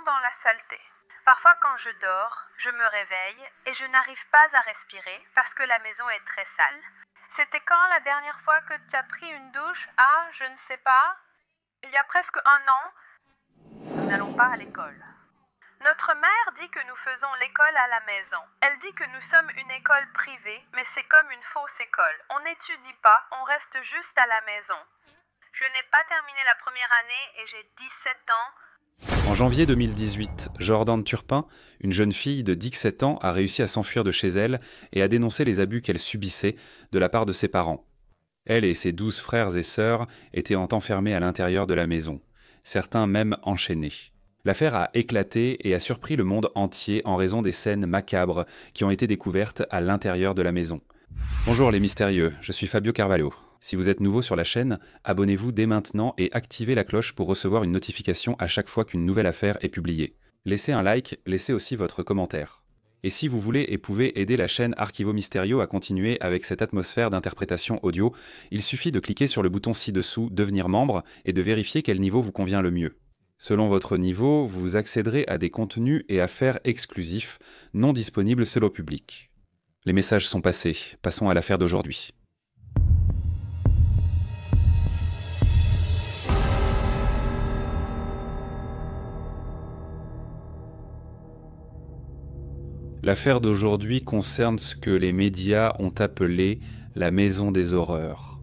plongeons dans la saleté. Parfois quand je dors, je me réveille et je n'arrive pas à respirer parce que la maison est très sale. C'était quand la dernière fois que tu as pris une douche? Ah, je ne sais pas. Il y a presque un an. Nous n'allons pas à l'école. Notre mère dit que nous faisons l'école à la maison. Elle dit que nous sommes une école privée, mais c'est comme une fausse école. On n'étudie pas, on reste juste à la maison. Je n'ai pas terminé la première année et j'ai 17 ans. En janvier 2018, Jordan Turpin, une jeune fille de 17 ans, a réussi à s'enfuir de chez elle et a dénoncé les abus qu'elle subissait de la part de ses parents. Elle et ses 12 frères et sœurs étaient enfermés à l'intérieur de la maison, certains même enchaînés. L'affaire a éclaté et a surpris le monde entier en raison des scènes macabres qui ont été découvertes à l'intérieur de la maison. Bonjour les mystérieux, je suis Fabio Carvalho. Si vous êtes nouveau sur la chaîne, abonnez-vous dès maintenant et activez la cloche pour recevoir une notification à chaque fois qu'une nouvelle affaire est publiée. Laissez un like, laissez aussi votre commentaire. Et si vous voulez et pouvez aider la chaîne Archivo Mysterio à continuer avec cette atmosphère d'interprétation audio, il suffit de cliquer sur le bouton ci-dessous « Devenir membre » et de vérifier quel niveau vous convient le mieux. Selon votre niveau, vous accéderez à des contenus et affaires exclusifs, non disponibles seul au public. Les messages sont passés, passons à l'affaire d'aujourd'hui. L'affaire d'aujourd'hui concerne ce que les médias ont appelé la Maison des Horreurs.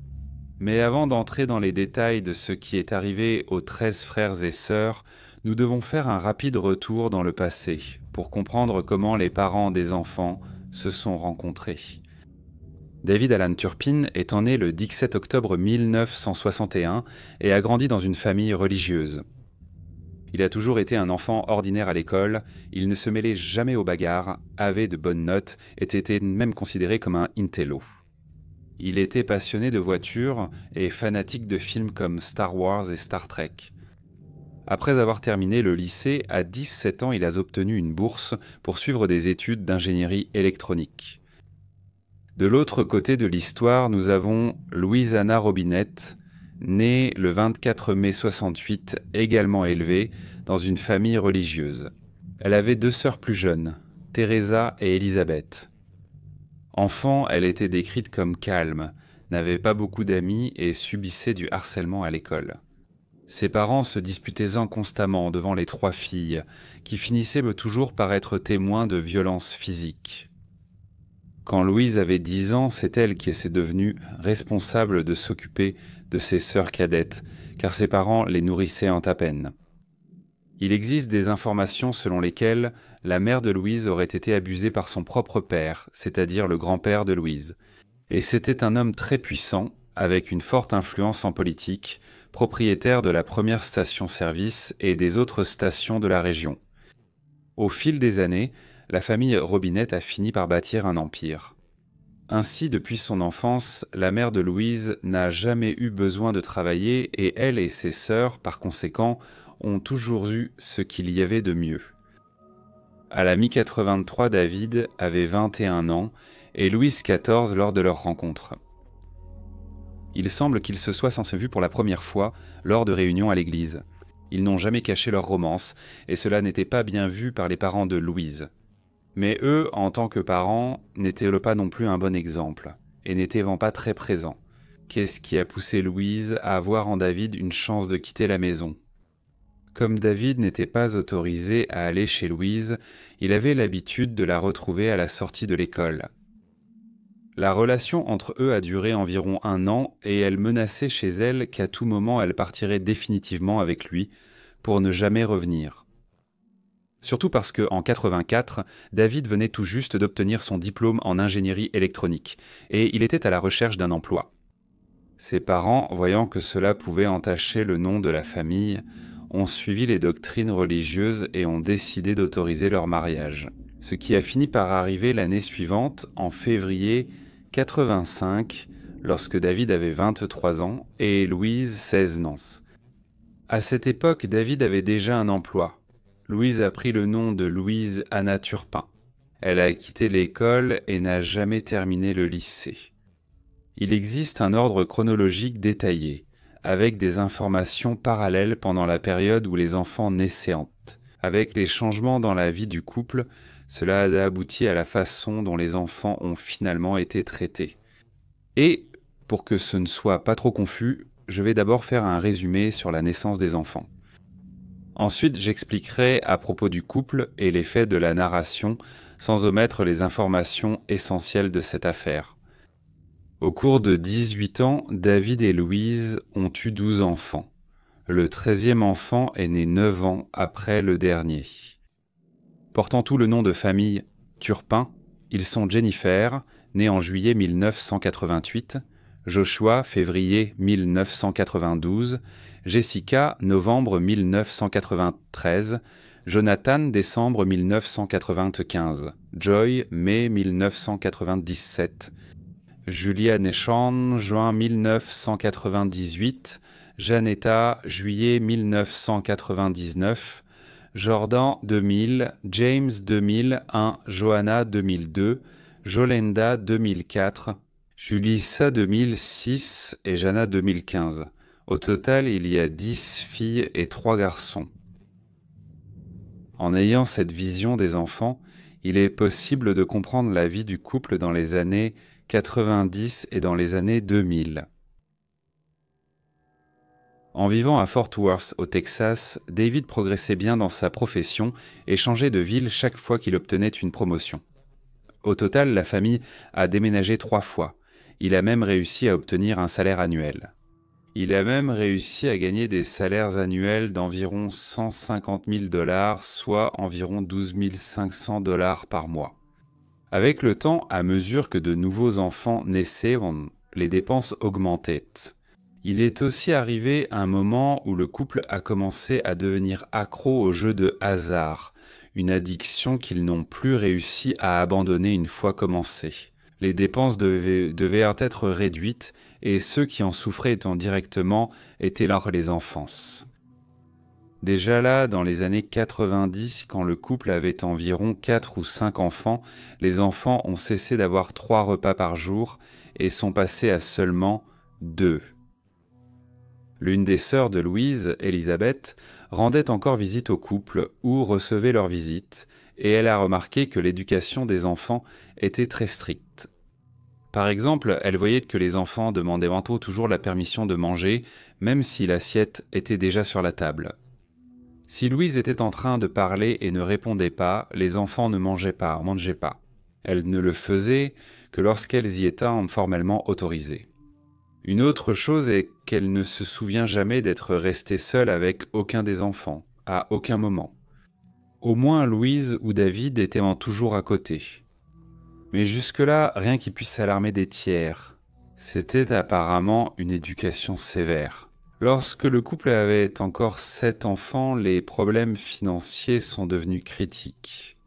Mais avant d'entrer dans les détails de ce qui est arrivé aux 13 frères et sœurs, nous devons faire un rapide retour dans le passé pour comprendre comment les parents des enfants se sont rencontrés. David Alan Turpin étant né le 17 octobre 1961 et a grandi dans une famille religieuse. Il a toujours été un enfant ordinaire à l'école, il ne se mêlait jamais aux bagarres, avait de bonnes notes et était même considéré comme un intello. Il était passionné de voitures et fanatique de films comme Star Wars et Star Trek. Après avoir terminé le lycée, à 17 ans, il a obtenu une bourse pour suivre des études d'ingénierie électronique. De l'autre côté de l'histoire, nous avons Louise Anna Robinette, née le 24 mai 68, également élevée dans une famille religieuse. Elle avait 2 sœurs plus jeunes, Teresa et Elisabeth. Enfant, elle était décrite comme calme, n'avait pas beaucoup d'amis et subissait du harcèlement à l'école. Ses parents se disputaient constamment devant les 3 filles, qui finissaient toujours par être témoins de violences physiques. Quand Louise avait 10 ans, c'est elle qui s'est devenue responsable de s'occuper de ses sœurs cadettes, car ses parents les nourrissaient à peine. Il existe des informations selon lesquelles la mère de Louise aurait été abusée par son propre père, c'est-à-dire le grand-père de Louise. Et c'était un homme très puissant, avec une forte influence en politique, propriétaire de la première station-service et des autres stations de la région. Au fil des années, la famille Robinette a fini par bâtir un empire. Ainsi, depuis son enfance, la mère de Louise n'a jamais eu besoin de travailler et elle et ses sœurs, par conséquent, ont toujours eu ce qu'il y avait de mieux. À la mi-83, David avait 21 ans et Louise 14 lors de leur rencontre. Il semble qu'ils se soient vus pour la première fois lors de réunions à l'église. Ils n'ont jamais caché leur romance et cela n'était pas bien vu par les parents de Louise. Mais eux, en tant que parents, n'étaient pas non plus un bon exemple et n'étaient pas très présents. Qu'est-ce qui a poussé Louise à avoir en David une chance de quitter la maison ? Comme David n'était pas autorisé à aller chez Louise, il avait l'habitude de la retrouver à la sortie de l'école. La relation entre eux a duré environ 1 an et elle menaçait chez elle qu'à tout moment elle partirait définitivement avec lui pour ne jamais revenir. Surtout parce qu'en 84, David venait tout juste d'obtenir son diplôme en ingénierie électronique et il était à la recherche d'un emploi. Ses parents, voyant que cela pouvait entacher le nom de la famille, ont suivi les doctrines religieuses et ont décidé d'autoriser leur mariage. Ce qui a fini par arriver l'année suivante, en février 85, lorsque David avait 23 ans et Louise 16 ans. À cette époque, David avait déjà un emploi. Louise a pris le nom de Louise Anna Turpin. Elle a quitté l'école et n'a jamais terminé le lycée. Il existe un ordre chronologique détaillé, avec des informations parallèles pendant la période où les enfants naissaient. Avec les changements dans la vie du couple, cela a abouti à la façon dont les enfants ont finalement été traités. Et, pour que ce ne soit pas trop confus, je vais d'abord faire un résumé sur la naissance des enfants. Ensuite, j'expliquerai à propos du couple et les faits de la narration, sans omettre les informations essentielles de cette affaire. Au cours de 18 ans, David et Louise ont eu 12 enfants. Le 13e enfant est né 9 ans après le dernier. Portant tout le nom de famille Turpin, ils sont Jennifer, née en juillet 1988, Joshua, février 1992, Jessica, novembre 1993, Jonathan, décembre 1995, Joy, mai 1997, Julia Neshan, juin 1998, Janetta, juillet 1999, Jordan 2000, James 2001, Johanna 2002, Jolenda 2004, Julissa 2006 et Jana 2015. Au total, il y a 10 filles et 3 garçons. En ayant cette vision des enfants, il est possible de comprendre la vie du couple dans les années 90 et dans les années 2000. En vivant à Fort Worth, au Texas, David progressait bien dans sa profession et changeait de ville chaque fois qu'il obtenait une promotion. Au total, la famille a déménagé 3 fois. Il a même réussi à obtenir un salaire annuel. Il a même réussi à gagner des salaires annuels d'environ 150 000 $, soit environ 12 500 $ par mois. Avec le temps, à mesure que de nouveaux enfants naissaient, les dépenses augmentaient. Il est aussi arrivé un moment où le couple a commencé à devenir accro aux jeux de hasard, une addiction qu'ils n'ont plus réussi à abandonner une fois commencée. Les dépenses devaient être réduites et ceux qui en souffraient étant directement étaient les enfants. Déjà là, dans les années 90, quand le couple avait environ 4 ou 5 enfants, les enfants ont cessé d'avoir 3 repas par jour et sont passés à seulement 2. L'une des sœurs de Louise, Elisabeth, rendait encore visite au couple ou recevait leurs visites, et elle a remarqué que l'éducation des enfants était très stricte. Par exemple, elle voyait que les enfants demandaient toujours la permission de manger, même si l'assiette était déjà sur la table. Si Louise était en train de parler et ne répondait pas, les enfants ne mangeaient pas. Elle ne le faisait que lorsqu'elles y étaient formellement autorisées. Une autre chose est qu'elle ne se souvient jamais d'être restée seule avec aucun des enfants, à aucun moment. Au moins Louise ou David étaient toujours à côté. Mais jusque-là, rien qui puisse alarmer des tiers. C'était apparemment une éducation sévère. Lorsque le couple avait encore 7 enfants, les problèmes financiers sont devenus critiques.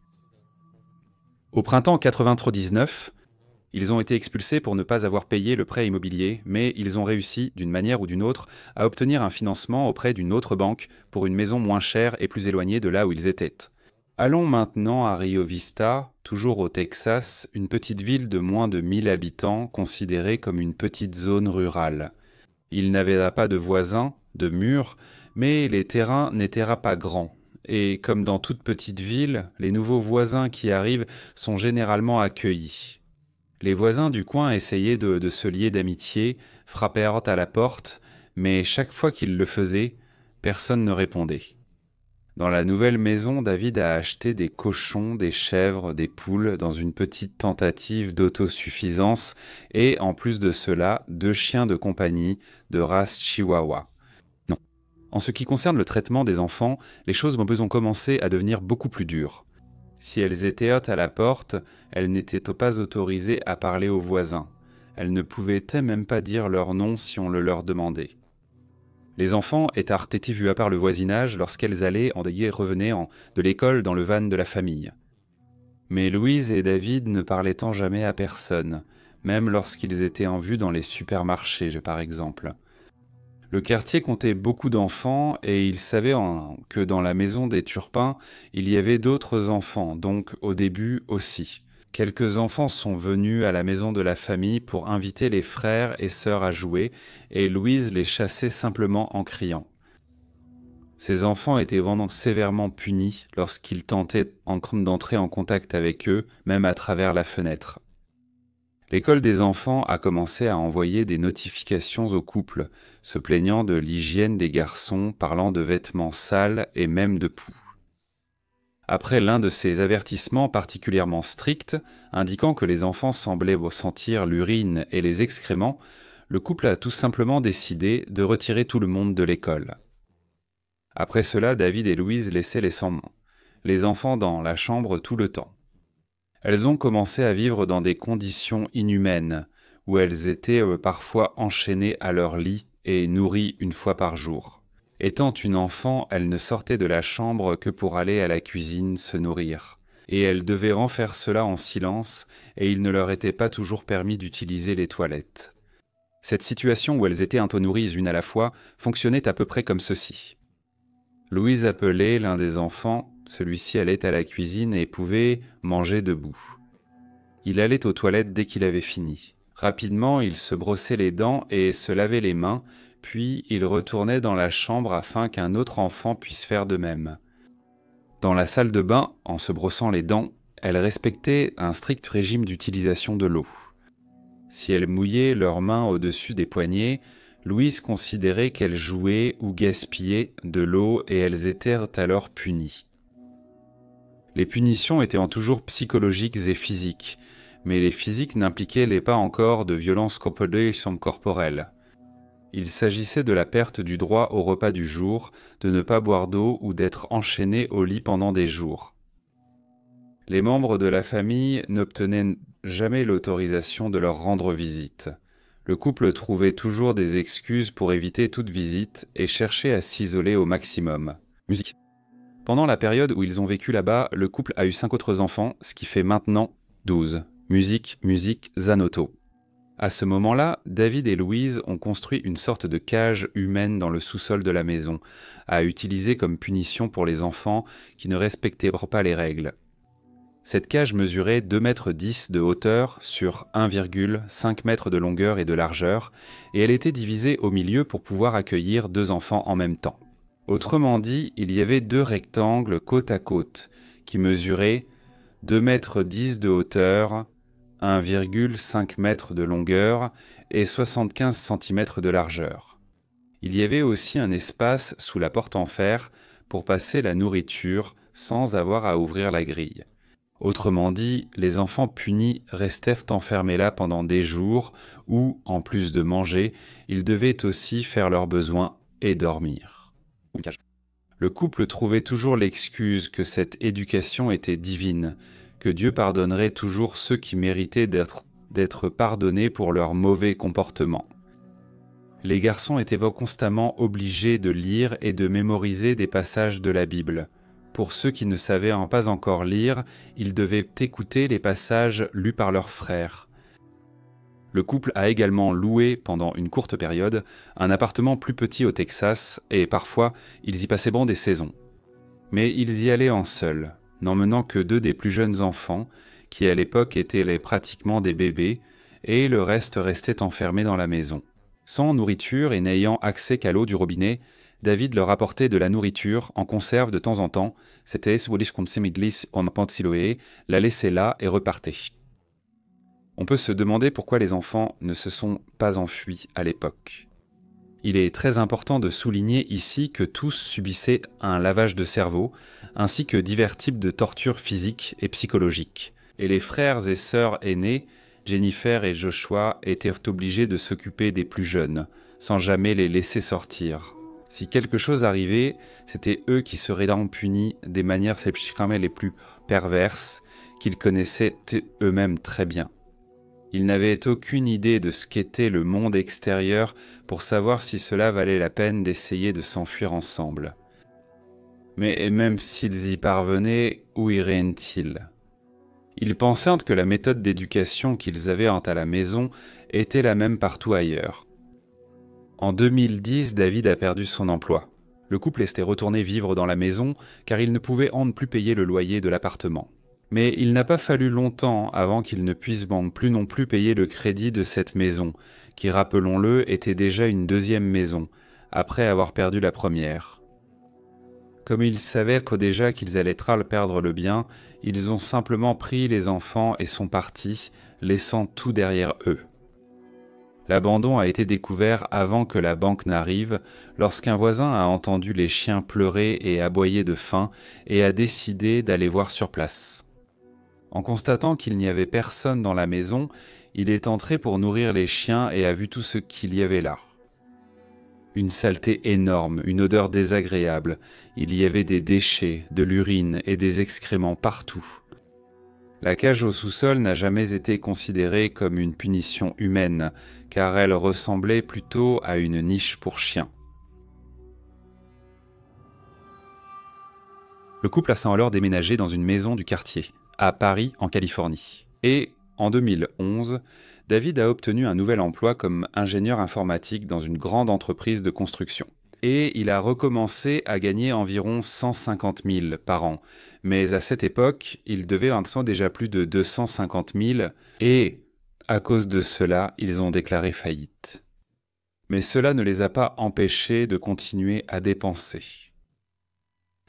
Au printemps 99, ils ont été expulsés pour ne pas avoir payé le prêt immobilier, mais ils ont réussi, d'une manière ou d'une autre, à obtenir un financement auprès d'une autre banque pour une maison moins chère et plus éloignée de là où ils étaient. Allons maintenant à Rio Vista, toujours au Texas, une petite ville de moins de 1000 habitants, considérée comme une petite zone rurale. Il n'avait pas de voisins, de murs, mais les terrains n'étaient pas grands. Et comme dans toute petite ville, les nouveaux voisins qui arrivent sont généralement accueillis. Les voisins du coin essayaient de se lier d'amitié, frappèrent à la porte, mais chaque fois qu'ils le faisaient, personne ne répondait. Dans la nouvelle maison, David a acheté des cochons, des chèvres, des poules dans une petite tentative d'autosuffisance et, en plus de cela, 2 chiens de compagnie de race chihuahua. Non. En ce qui concerne le traitement des enfants, les choses ont commencé à devenir beaucoup plus dures. Si elles étaient hautes à la porte, elles n'étaient pas autorisées à parler aux voisins. Elles ne pouvaient même pas dire leur nom si on le leur demandait. Les enfants étaient vus à part le voisinage lorsqu'elles allaient et revenaient de l'école dans le van de la famille. Mais Louise et David ne parlaient jamais à personne, même lorsqu'ils étaient en vue dans les supermarchés, par exemple. Le quartier comptait beaucoup d'enfants et ils savaient que dans la maison des Turpins, il y avait d'autres enfants, donc au début aussi. Quelques enfants sont venus à la maison de la famille pour inviter les frères et sœurs à jouer et Louise les chassait simplement en criant. Ces enfants étaient vraiment sévèrement punis lorsqu'ils tentaient d'entrer en contact avec eux, même à travers la fenêtre. L'école des enfants a commencé à envoyer des notifications aux couples, se plaignant de l'hygiène des garçons, parlant de vêtements sales et même de poux. Après l'un de ces avertissements particulièrement stricts, indiquant que les enfants semblaient sentir l'urine et les excréments, le couple a tout simplement décidé de retirer tout le monde de l'école. Après cela, David et Louise laissaient les enfants dans la chambre tout le temps. Elles ont commencé à vivre dans des conditions inhumaines, où elles étaient parfois enchaînées à leur lit et nourries une fois par jour. Étant une enfant, elles ne sortaient de la chambre que pour aller à la cuisine se nourrir. Et elles devaient faire cela en silence, et il ne leur était pas toujours permis d'utiliser les toilettes. Cette situation où elles étaient un peu nourries une à la fois fonctionnait à peu près comme ceci. Louise appelait l'un des enfants, celui-ci allait à la cuisine et pouvait manger debout. Il allait aux toilettes dès qu'il avait fini. Rapidement, il se brossait les dents et se lavait les mains, puis il retournait dans la chambre afin qu'un autre enfant puisse faire de même. Dans la salle de bain, en se brossant les dents, elles respectaient un strict régime d'utilisation de l'eau. Si elles mouillaient leurs mains au-dessus des poignets, Louise considérait qu'elles jouaient ou gaspillaient de l'eau et elles étaient alors punies. Les punitions étaient toujours psychologiques et physiques, mais les physiques n'impliquaient pas encore de violence corporelle. Il s'agissait de la perte du droit au repas du jour, de ne pas boire d'eau ou d'être enchaîné au lit pendant des jours. Les membres de la famille n'obtenaient jamais l'autorisation de leur rendre visite. Le couple trouvait toujours des excuses pour éviter toute visite et cherchait à s'isoler au maximum. Musique. Pendant la période où ils ont vécu là-bas, le couple a eu 5 autres enfants, ce qui fait maintenant 12. Musique, Zanoto. À ce moment-là, David et Louise ont construit une sorte de cage humaine dans le sous-sol de la maison, à utiliser comme punition pour les enfants qui ne respectaient pas les règles. Cette cage mesurait 2,10 m de hauteur sur 1,5 m de longueur et de largeur, et elle était divisée au milieu pour pouvoir accueillir 2 enfants en même temps. Autrement dit, il y avait 2 rectangles côte à côte, qui mesuraient 2,10 m de hauteur, 1,5 m de longueur et 75 cm de largeur. Il y avait aussi un espace sous la porte en fer pour passer la nourriture sans avoir à ouvrir la grille. Autrement dit, les enfants punis restèrent enfermés là pendant des jours où, en plus de manger, ils devaient aussi faire leurs besoins et dormir. Le couple trouvait toujours l'excuse que cette éducation était divine, que Dieu pardonnerait toujours ceux qui méritaient d'être pardonnés pour leur mauvais comportement. Les garçons étaient constamment obligés de lire et de mémoriser des passages de la Bible. Pour ceux qui ne savaient pas encore lire, ils devaient écouter les passages lus par leurs frères. Le couple a également loué, pendant une courte période, un appartement plus petit au Texas et parfois, ils y passaient des saisons. Mais ils y allaient en seuls, n'emmenant que 2 des plus jeunes enfants, qui à l'époque étaient pratiquement des bébés, et le reste restait enfermé dans la maison. Sans nourriture et n'ayant accès qu'à l'eau du robinet, David leur apportait de la nourriture en conserve de temps en temps, c'était la laissait là et repartait. On peut se demander pourquoi les enfants ne se sont pas enfuis à l'époque. Il est très important de souligner ici que tous subissaient un lavage de cerveau, ainsi que divers types de tortures physiques et psychologiques. Et les frères et sœurs aînés, Jennifer et Joshua, étaient obligés de s'occuper des plus jeunes, sans jamais les laisser sortir. Si quelque chose arrivait, c'était eux qui seraient punis des manières les plus perverses qu'ils connaissaient eux-mêmes très bien. Ils n'avaient aucune idée de ce qu'était le monde extérieur pour savoir si cela valait la peine d'essayer de s'enfuir ensemble. Mais même s'ils y parvenaient, où iraient-ils ? Ils pensaient que la méthode d'éducation qu'ils avaient à la maison était la même partout ailleurs. En 2010, David a perdu son emploi. Le couple était retourné vivre dans la maison car il ne pouvait plus payer le loyer de l'appartement. Mais il n'a pas fallu longtemps avant qu'il ne puisse plus non plus payer le crédit de cette maison, qui, rappelons-le, était déjà une 2e maison, après avoir perdu la première. Comme ils savaient déjà qu'ils allaient perdre le bien, ils ont simplement pris les enfants et sont partis, laissant tout derrière eux. L'abandon a été découvert avant que la banque n'arrive, lorsqu'un voisin a entendu les chiens pleurer et aboyer de faim et a décidé d'aller voir sur place. En constatant qu'il n'y avait personne dans la maison, il est entré pour nourrir les chiens et a vu tout ce qu'il y avait là. Une saleté énorme, une odeur désagréable, il y avait des déchets, de l'urine et des excréments partout. La cage au sous-sol n'a jamais été considérée comme une punition humaine, car elle ressemblait plutôt à une niche pour chiens. Le couple a alors déménagé dans une maison du quartier, à Paris, en Californie. Et, en 2011, David a obtenu un nouvel emploi comme ingénieur informatique dans une grande entreprise de construction. Et il a recommencé à gagner environ 150 000 par an. Mais à cette époque, il devait maintenant déjà plus de 250 000 et, à cause de cela, ils ont déclaré faillite. Mais cela ne les a pas empêchés de continuer à dépenser.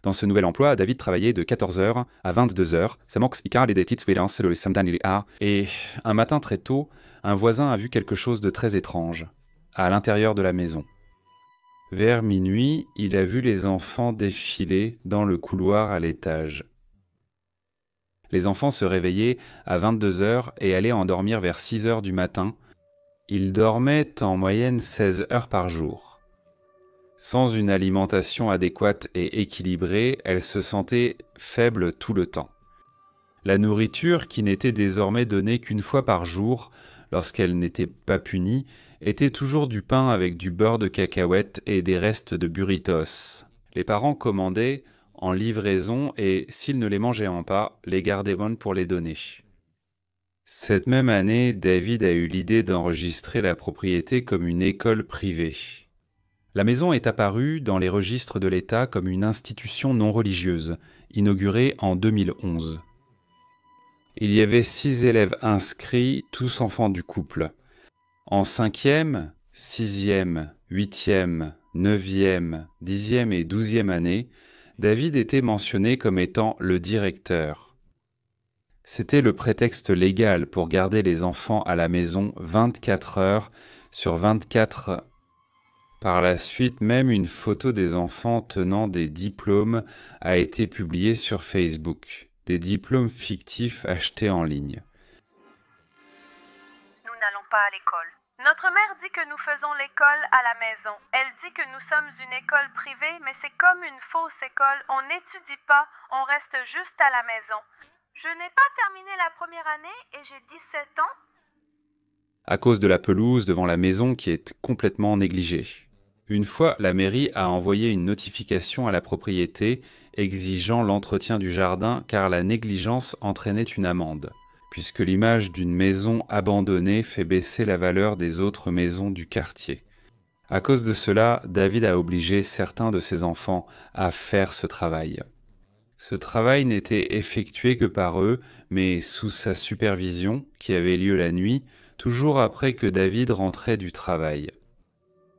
Dans ce nouvel emploi, David travaillait de 14h à 22h. Et un matin très tôt, un voisin a vu quelque chose de très étrange, à l'intérieur de la maison. Vers minuit, il a vu les enfants défiler dans le couloir à l'étage. Les enfants se réveillaient à 22h et allaient endormir vers 6h du matin. Ils dormaient en moyenne 16 heures par jour. Sans une alimentation adéquate et équilibrée, elles se sentaient faibles tout le temps. La nourriture, qui n'était désormais donnée qu'une fois par jour, lorsqu'elle n'était pas punie, était toujours du pain avec du beurre de cacahuète et des restes de burritos. Les parents commandaient en livraison et, s'ils ne les mangeaient pas, les gardaient bonnes pour les donner. Cette même année, David a eu l'idée d'enregistrer la propriété comme une école privée. La maison est apparue dans les registres de l'État comme une institution non religieuse, inaugurée en 2011. Il y avait 6 élèves inscrits, tous enfants du couple. En 5e, 6e, 8e, 9e, 10e et 12e année, David était mentionné comme étant le directeur. C'était le prétexte légal pour garder les enfants à la maison 24 heures sur 24. Par la suite, même une photo des enfants tenant des diplômes a été publiée sur Facebook. Des diplômes fictifs achetés en ligne. Nous n'allons pas à l'école. Notre mère dit que nous faisons l'école à la maison. Elle dit que nous sommes une école privée, mais c'est comme une fausse école. On n'étudie pas, on reste juste à la maison. Je n'ai pas terminé la première année et j'ai 17 ans. À cause de la pelouse devant la maison qui est complètement négligée. Une fois, la mairie a envoyé une notification à la propriété exigeant l'entretien du jardin car la négligence entraînait une amende, puisque l'image d'une maison abandonnée fait baisser la valeur des autres maisons du quartier. À cause de cela, David a obligé certains de ses enfants à faire ce travail. Ce travail n'était effectué que par eux, mais sous sa supervision, qui avait lieu la nuit, toujours après que David rentrait du travail.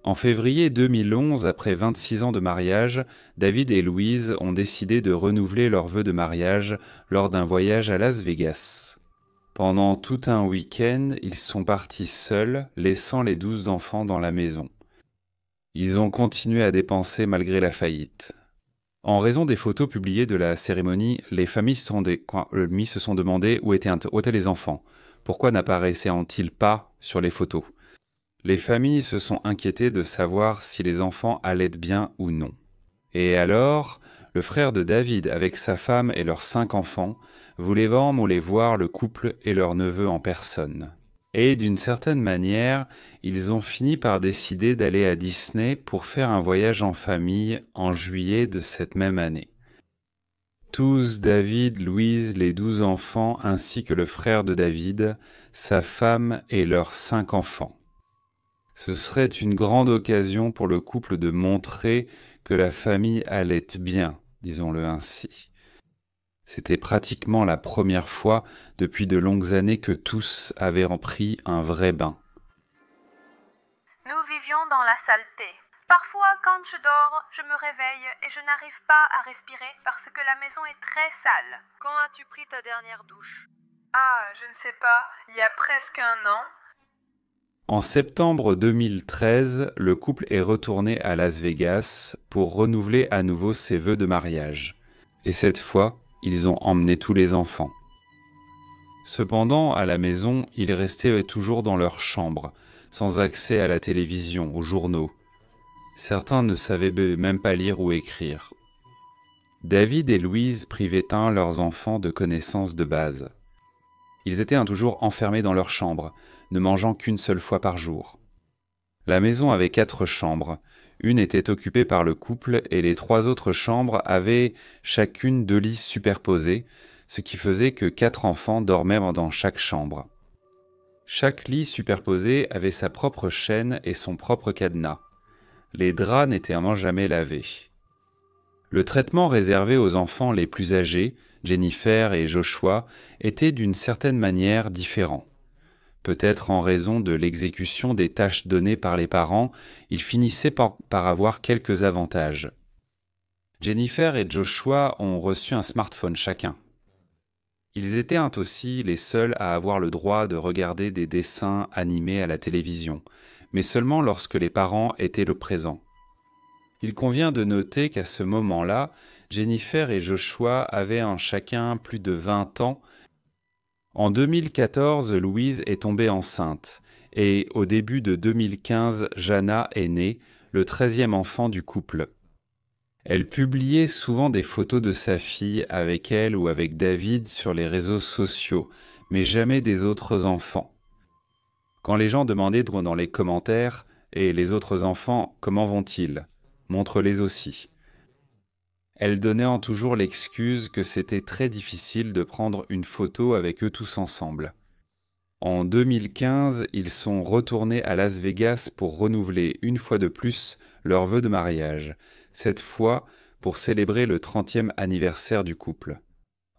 En février 2011, après 26 ans de mariage, David et Louise ont décidé de renouveler leurs vœux de mariage lors d'un voyage à Las Vegas. Pendant tout un week-end, ils sont partis seuls, laissant les 12 enfants dans la maison. Ils ont continué à dépenser malgré la faillite. En raison des photos publiées de la cérémonie, les familles se sont demandé où étaient les enfants. Pourquoi n'apparaissaient-ils pas sur les photos ? Les familles se sont inquiétées de savoir si les enfants allaient bien ou non. Et alors, le frère de David, avec sa femme et leurs 5 enfants, voulait vraiment aller voir le couple et leur neveu en personne. Et d'une certaine manière, ils ont fini par décider d'aller à Disney pour faire un voyage en famille en juillet de cette même année. Tous, David, Louise, les 12 enfants, ainsi que le frère de David, sa femme et leurs 5 enfants. Ce serait une grande occasion pour le couple de montrer que la famille allait bien, disons-le ainsi. C'était pratiquement la première fois depuis de longues années que tous avaient pris un vrai bain. Nous vivions dans la saleté. Parfois, quand je dors, je me réveille et je n'arrive pas à respirer parce que la maison est très sale. Quand as-tu pris ta dernière douche? Ah, je ne sais pas, il y a presque un an. En septembre 2013, le couple est retourné à Las Vegas pour renouveler à nouveau ses vœux de mariage. Et cette fois, ils ont emmené tous les enfants. Cependant, à la maison, ils restaient toujours dans leur chambre, sans accès à la télévision, aux journaux. Certains ne savaient même pas lire ou écrire. David et Louise privaient leurs enfants de connaissances de base. Ils étaient toujours enfermés dans leur chambre, ne mangeant qu'une seule fois par jour. La maison avait 4 chambres. Une était occupée par le couple et les 3 autres chambres avaient chacune 2 lits superposés, ce qui faisait que 4 enfants dormaient dans chaque chambre. Chaque lit superposé avait sa propre chaîne et son propre cadenas. Les draps n'étaient jamais lavés. Le traitement réservé aux enfants les plus âgés, Jennifer et Joshua, était d'une certaine manière différent. Peut-être en raison de l'exécution des tâches données par les parents, ils finissaient par avoir quelques avantages. Jennifer et Joshua ont reçu un smartphone chacun. Ils étaient aussi les seuls à avoir le droit de regarder des dessins animés à la télévision, mais seulement lorsque les parents étaient le présent. Il convient de noter qu'à ce moment-là, Jennifer et Joshua avaient chacun plus de 20 ans. En 2014, Louise est tombée enceinte et au début de 2015, Jana est née, le 13e enfant du couple. Elle publiait souvent des photos de sa fille avec elle ou avec David sur les réseaux sociaux, mais jamais des autres enfants. Quand les gens demandaient dans les commentaires « Et les autres enfants, comment vont-ils ?» Montre-les aussi. Elle donnait toujours l'excuse que c'était très difficile de prendre une photo avec eux tous ensemble. En 2015, ils sont retournés à Las Vegas pour renouveler une fois de plus leurs vœux de mariage, cette fois pour célébrer le 30e anniversaire du couple.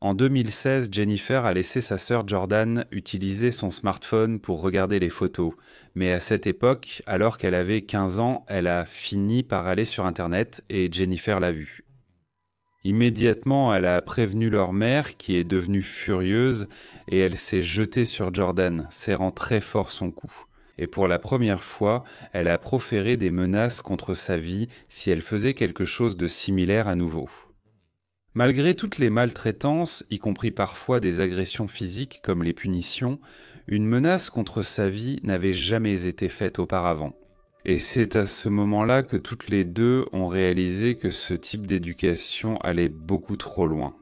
En 2016, Jennifer a laissé sa sœur Jordan utiliser son smartphone pour regarder les photos. Mais à cette époque, alors qu'elle avait 15 ans, elle a fini par aller sur Internet et Jennifer l'a vue. Immédiatement, elle a prévenu leur mère qui est devenue furieuse et elle s'est jetée sur Jordan, serrant très fort son cou. Et pour la première fois, elle a proféré des menaces contre sa vie si elle faisait quelque chose de similaire à nouveau. Malgré toutes les maltraitances, y compris parfois des agressions physiques comme les punitions, une menace contre sa vie n'avait jamais été faite auparavant. Et c'est à ce moment-là que toutes les deux ont réalisé que ce type d'éducation allait beaucoup trop loin.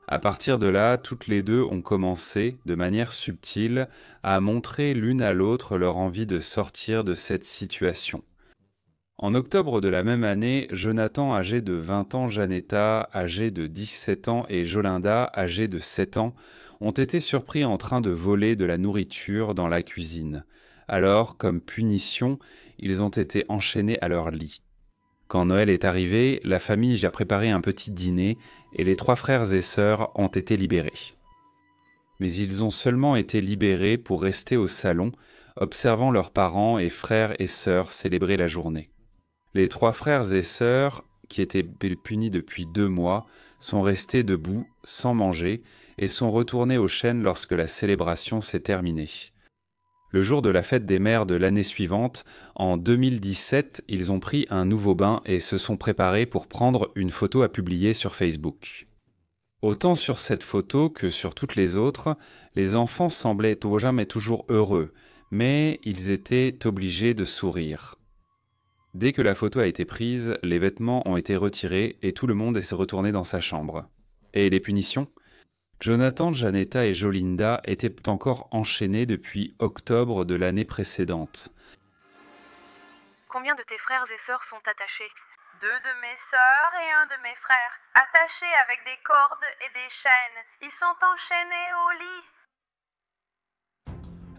À partir de là, toutes les deux ont commencé, de manière subtile, à montrer l'une à l'autre leur envie de sortir de cette situation. En octobre de la même année, Jonathan, âgé de 20 ans, Janetta, âgée de 17 ans et Jolinda, âgée de 7 ans, ont été surpris en train de voler de la nourriture dans la cuisine. Alors, comme punition, ils ont été enchaînés à leur lit. Quand Noël est arrivé, la famille a préparé un petit dîner et les 3 frères et sœurs ont été libérés. Mais ils ont seulement été libérés pour rester au salon, observant leurs parents et frères et sœurs célébrer la journée. Les 3 frères et sœurs, qui étaient punis depuis 2 mois, sont restés debout, sans manger, et sont retournés aux chênes lorsque la célébration s'est terminée. Le jour de la fête des mères de l'année suivante, en 2017, ils ont pris un nouveau bain et se sont préparés pour prendre une photo à publier sur Facebook. Autant sur cette photo que sur toutes les autres, les enfants semblaient jamais toujours heureux, mais ils étaient obligés de sourire. Dès que la photo a été prise, les vêtements ont été retirés et tout le monde s'est retourné dans sa chambre. Et les punitions ? Jonathan, Janetta et Jolinda étaient encore enchaînés depuis octobre de l'année précédente. Combien de tes frères et sœurs sont attachés? 2 de mes sœurs et 1 de mes frères, attachés avec des cordes et des chaînes. Ils sont enchaînés au lit.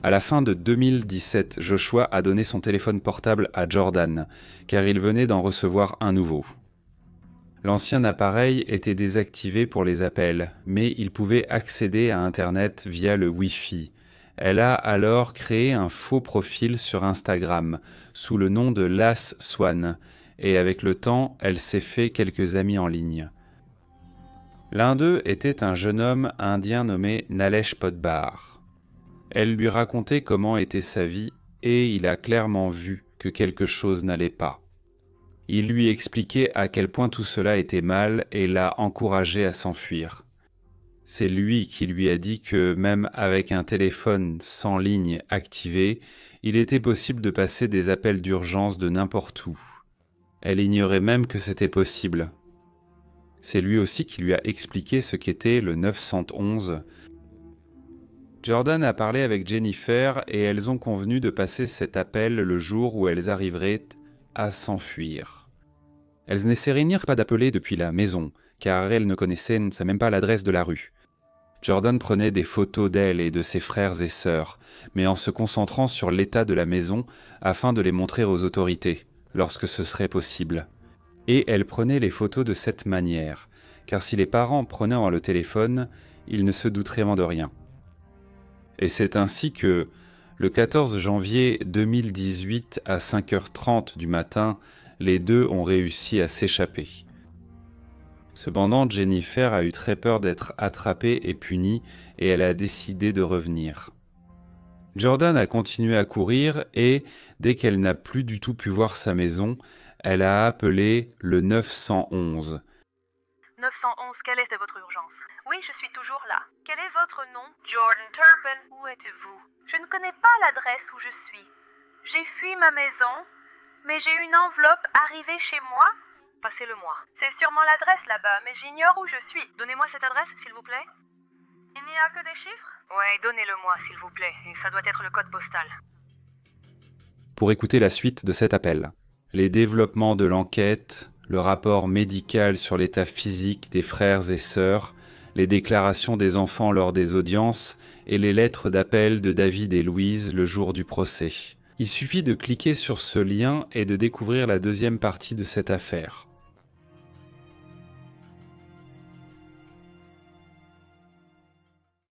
À la fin de 2017, Joshua a donné son téléphone portable à Jordan, car il venait d'en recevoir un nouveau. L'ancien appareil était désactivé pour les appels, mais il pouvait accéder à Internet via le Wi-Fi. Elle a alors créé un faux profil sur Instagram sous le nom de Lass Swan et avec le temps, elle s'est fait quelques amis en ligne. L'un d'eux était un jeune homme indien nommé Nalesh Podbar. Elle lui racontait comment était sa vie et il a clairement vu que quelque chose n'allait pas. Il lui expliquait à quel point tout cela était mal et l'a encouragé à s'enfuir. C'est lui qui lui a dit que même avec un téléphone sans ligne activé, il était possible de passer des appels d'urgence de n'importe où. Elle ignorait même que c'était possible. C'est lui aussi qui lui a expliqué ce qu'était le 911. Jordan a parlé avec Jennifer et elles ont convenu de passer cet appel le jour où elles arriveraient à s'enfuir. Elles n'essayèrent pas d'appeler depuis la maison, car elles ne connaissaient même pas l'adresse de la rue. Jordan prenait des photos d'elle et de ses frères et sœurs, mais en se concentrant sur l'état de la maison afin de les montrer aux autorités, lorsque ce serait possible. Et elle prenait les photos de cette manière, car si les parents prenaient le téléphone, ils ne se douteraient de rien. Et c'est ainsi que, le 14 janvier 2018 à 5h30 du matin, les deux ont réussi à s'échapper. Cependant, Jennifer a eu très peur d'être attrapée et punie et elle a décidé de revenir. Jordan a continué à courir et, dès qu'elle n'a plus du tout pu voir sa maison, elle a appelé le 911. 911, quelle est votre urgence? Oui, je suis toujours là. Quel est votre nom? Jordan Turpin. Où êtes-vous? Je ne connais pas l'adresse où je suis. J'ai fui ma maison, mais j'ai une enveloppe arrivée chez moi. Passez-le-moi. C'est sûrement l'adresse là-bas, mais j'ignore où je suis. Donnez-moi cette adresse, s'il vous plaît. Il n'y a que des chiffres? Ouais, donnez-le-moi, s'il vous plaît. Et ça doit être le code postal. Pour écouter la suite de cet appel, les développements de l'enquête, le rapport médical sur l'état physique des frères et sœurs, les déclarations des enfants lors des audiences et les lettres d'appel de David et Louise le jour du procès. Il suffit de cliquer sur ce lien et de découvrir la deuxième partie de cette affaire.